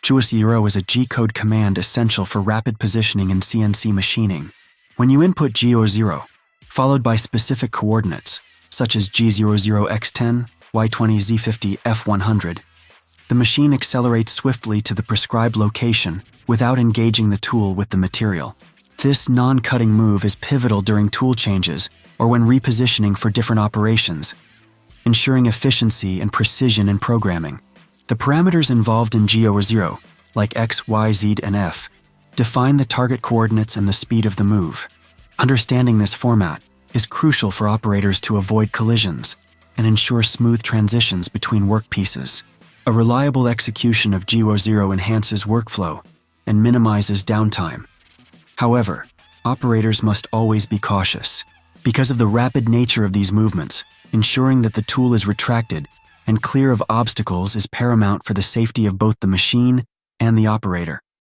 G00 is a G-code command essential for rapid positioning in CNC machining. When you input G00, followed by specific coordinates, such as G00X10, Y20, Z50, F100, the machine accelerates swiftly to the prescribed location without engaging the tool with the material. This non-cutting move is pivotal during tool changes or when repositioning for different operations, ensuring efficiency and precision in programming. The parameters involved in G00, like X, Y, Z, and F, define the target coordinates and the speed of the move. Understanding this format is crucial for operators to avoid collisions and ensure smooth transitions between workpieces. A reliable execution of G00 enhances workflow and minimizes downtime. However, operators must always be cautious. Because of the rapid nature of these movements, ensuring that the tool is retracted and clear of obstacles is paramount for the safety of both the machine and the operator.